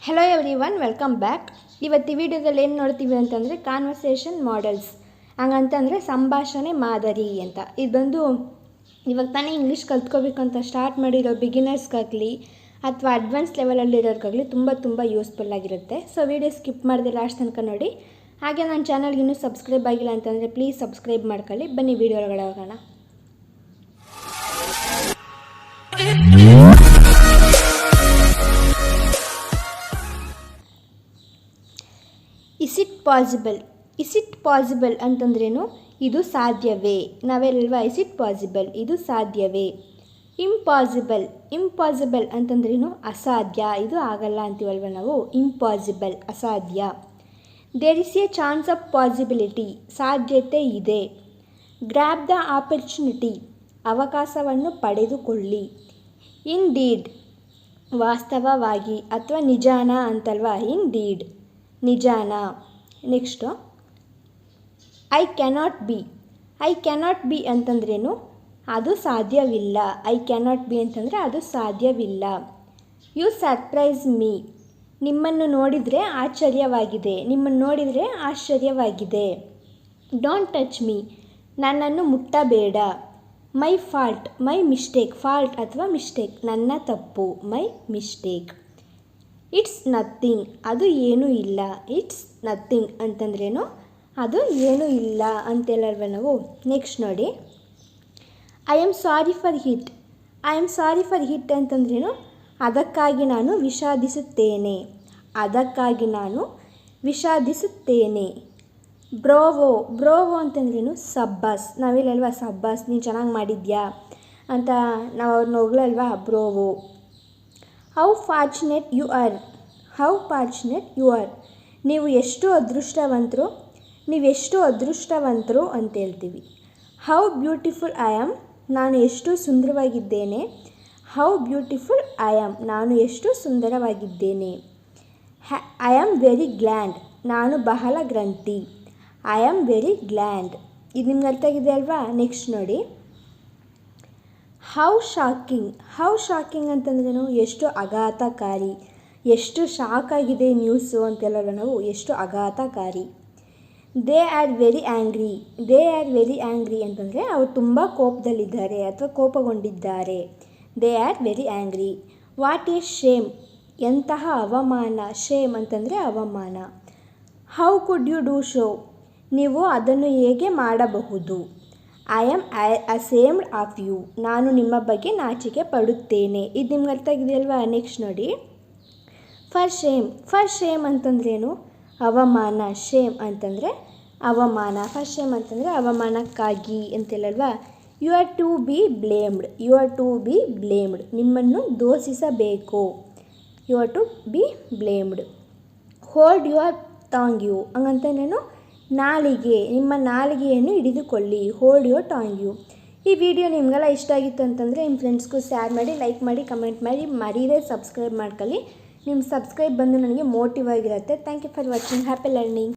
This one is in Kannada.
Hello everyone, welcome back. ಇವತ್ತು ಈ ವಿಡಿಯೋದಲ್ಲಿ ಏನು ನೋಡ್ತೀವಿ ಅಂತಂದರೆ ಕಾನ್ವರ್ಸೇಷನ್ ಮಾಡೆಲ್ಸ್, ಹಂಗಂತಂದರೆ ಸಂಭಾಷಣೆ ಮಾದರಿ ಅಂತ. ಇದು ಬಂದು ಇವಾಗ ತಾನೇ ಇಂಗ್ಲೀಷ್ ಕಲ್ತ್ಕೋಬೇಕು ಅಂತ ಸ್ಟಾರ್ಟ್ ಮಾಡಿರೋ ಬಿಗಿನರ್ಸ್ಗಾಗಲಿ ಅಥವಾ ಅಡ್ವಾನ್ಸ್ ಲೆವೆಲಲ್ಲಿರೋರ್ಗಾಗಲಿ ತುಂಬ ಯೂಸ್ಫುಲ್ ಆಗಿರುತ್ತೆ. ಸೊ ವಿಡಿಯೋ ಸ್ಕಿಪ್ ಮಾಡಿದೆ ಲಾಸ್ಟ್ ತನಕ ನೋಡಿ. ಹಾಗೆ ನನ್ನ ಚಾನಲ್ಗೆ ಇನ್ನೂ ಸಬ್ಸ್ಕ್ರೈಬ್ ಆಗಿಲ್ಲ ಅಂತಂದರೆ ಪ್ಲೀಸ್ ಸಬ್ಸ್ಕ್ರೈಬ್ ಮಾಡ್ಕೊಳ್ಳಿ. ಬನ್ನಿ ವಿಡಿಯೋ ಒಳಗಡೆ ಹೋಗೋಣ. ಇಸ್ ಇಟ್ ಪಾಸಿಬಲ್ ಅಂತಂದ್ರೇನು? ಇದು ಸಾಧ್ಯವೇ? ನಾವೆಲ್ಲವಾ ಇಸ್ ಇಟ್ ಪಾಸಿಬಲ್, ಇದು ಸಾಧ್ಯವೇ. ಇಂಪಾಸಿಬಲ್ ಅಂತಂದ್ರೇನು? ಅಸಾಧ್ಯ, ಇದು ಆಗಲ್ಲ ಅಂತೀವಲ್ವ ನಾವು. ಇಂಪಾಸಿಬಲ್, ಅಸಾಧ್ಯ. There is a chance of possibility, ಸಾಧ್ಯತೆ ಇದೆ. ಗ್ರ್ಯಾಬ್ ದ ಆಪರ್ಚುನಿಟಿ, ಅವಕಾಶವನ್ನು ಪಡೆದುಕೊಳ್ಳಿ. ಇಂಡೀಡ್, ವಾಸ್ತವವಾಗಿ ಅಥವಾ ನಿಜಾನ ಅಂತಲ್ವಾ. ಇಂಡೀಡ್, ನಿಜಾನ. ನೆಕ್ಸ್ಟು ಐ ಕ್ಯಾನಾಟ್ ಬಿ ಅಂತಂದ್ರೇನು? ಅದು ಸಾಧ್ಯವಿಲ್ಲ. ಐ ಕ್ಯಾನಾಟ್ ಬಿ ಅಂತಂದರೆ ಅದು ಸಾಧ್ಯವಿಲ್ಲ. ಯು ಸರ್ಪ್ರೈಸ್ ಮೀ, ನಿಮ್ಮನ್ನು ನೋಡಿದರೆ ಆಶ್ಚರ್ಯವಾಗಿದೆ. ಡೋಂಟ್ ಟಚ್ ಮೀ, ನನ್ನನ್ನು ಮುಟ್ಟಬೇಡ. My fault, my mistake. Fault ಅಥವಾ ಮಿಸ್ಟೇಕ್, ನನ್ನ ತಪ್ಪು. My mistake. ಇಟ್ಸ್ ನಥಿಂಗ್, ಅದು ಏನೂ ಇಲ್ಲ. ಇಟ್ಸ್ ನಥಿಂಗ್ ಅಂತಂದ್ರೇನು? ಅದು ಏನೂ ಇಲ್ಲ ಅಂತೆಲ್ಲಲ್ವ ನಾವು. ನೆಕ್ಸ್ಟ್ ನೋಡಿ, I am sorry for hit ಅಂತಂದ್ರೇನು? ಅದಕ್ಕಾಗಿ ನಾನು ವಿಷಾದಿಸುತ್ತೇನೆ. ಬ್ರೋವೋ ಅಂತಂದ್ರೇನು? ಸಬ್ಬಾಸ್. ನಾವಿಲ್ಲಲ್ವ ಸಬ್ಬಾಸ್, ನೀನು ಚೆನ್ನಾಗಿ ಮಾಡಿದ್ಯಾ ಅಂತ ನಾವು ಅವ್ರನ್ನ ಹೊಗಳಲ್ವಾ, ಬ್ರೋವೋ. ಹೌ ಫಾರ್ಚುನೇಟ್ ಯು ಆರ್, ನೀವು ಎಷ್ಟು ಅದೃಷ್ಟವಂತರು ಅಂತ ಹೇಳ್ತೀವಿ. ಹೌ ಬ್ಯೂಟಿಫುಲ್ ಐ ಆಮ್, ನಾನು ಎಷ್ಟು ಸುಂದರವಾಗಿದ್ದೇನೆ. ಹೌ ಬ್ಯೂಟಿಫುಲ್ ಐ ಆಮ್, ನಾನು ಎಷ್ಟು ಸುಂದರವಾಗಿದ್ದೇನೆ. ಐ ಆಮ್ ವೆರಿ ಗ್ಲ್ಯಾಡ್, ನಾನು ಬಹಳ ಗ್ರಂಥಿ. I am very glad. ಇದು ನಿಮ್ಗೆ ಅರ್ಥ ಆಗಿದೆ ಅಲ್ವಾ? ನೆಕ್ಸ್ಟ್ ನೋಡಿ, ಹೌ ಶಾಕಿಂಗ್ ಅಂತಂದ್ರೇನು? ಎಷ್ಟು ಆಘಾತಕಾರಿ, ಎಷ್ಟು ಶಾಕ್ ಆಗಿದೆ ನ್ಯೂಸು ಅಂತೆಲ್ಲ ನಾವು. ಎಷ್ಟು ಆಘಾತಕಾರಿ. ದೇ ಆರ್ ವೆರಿ ಆ್ಯಂಗ್ರಿ ಅಂತಂದರೆ ಅವರು ತುಂಬ ಕೋಪದಲ್ಲಿದ್ದಾರೆ ಅಥವಾ ಕೋಪಗೊಂಡಿದ್ದಾರೆ. They are very angry. What is shame, ಎಂತಹ ಅವಮಾನ. ಶೇಮ್ ಅಂತಂದರೆ ಅವಮಾನ. How could you do so, ನೀವು ಅದನ್ನು ಹೇಗೆ ಮಾಡಬಹುದು. I am ashamed of you, ನಾನು ನಿಮ್ಮ ಬಗ್ಗೆ ನಾಚಿಕೆ ಪಡುತ್ತೇನೆ. ಇದು ನಿಮ್ಗೆ ಅರ್ಥ ಆಗಿದೆಯಲ್ವಾ? ನೆಕ್ಸ್ಟ್ ನೋಡಿ, ಫರ್ ಶೇಮ್ ಅಂತಂದ್ರೇನು? ಅವಮಾನ. ಶೇಮ್ ಅಂತಂದರೆ ಅವಮಾನ. ಫರ್ ಶೇಮ್ ಅಂತಂದರೆ ಅವಮಾನಕ್ಕಾಗಿ ಅಂತೆಲ್ಲಲ್ವಾ. You are to be blamed, ನಿಮ್ಮನ್ನು ದೂಷಿಸಬೇಕು. You are to be blamed. Hold your tongue you, ಹಂಗಂತಂದ್ರೇನು? ನಾಲಿಗೆ, ನಿಮ್ಮ ನಾಲಿಗೆಯನ್ನು ಹಿಡಿದುಕೊಳ್ಳಿ. Hold your tongue you. ಈ ವಿಡಿಯೋ ನಿಮಗೆಲ್ಲ ಇಷ್ಟ ಆಗಿತ್ತು ಅಂತಂದರೆ ನಿಮ್ಮ ಫ್ರೆಂಡ್ಸ್ಗೂ ಶೇರ್ ಮಾಡಿ, ಲೈಕ್ ಮಾಡಿ, ಕಮೆಂಟ್ ಮಾಡಿ, ಮರೀದೇ ಸಬ್ಸ್ಕ್ರೈಬ್ ಮಾಡ್ಕೊಳ್ಳಿ. ನಿಮ್ಮ ಸಬ್ಸ್ಕ್ರೈಬ್ ಬಂದು ನನಗೆ ಮೋಟಿವ್ ಆಗಿರುತ್ತೆ. Thank you for watching. Happy learning.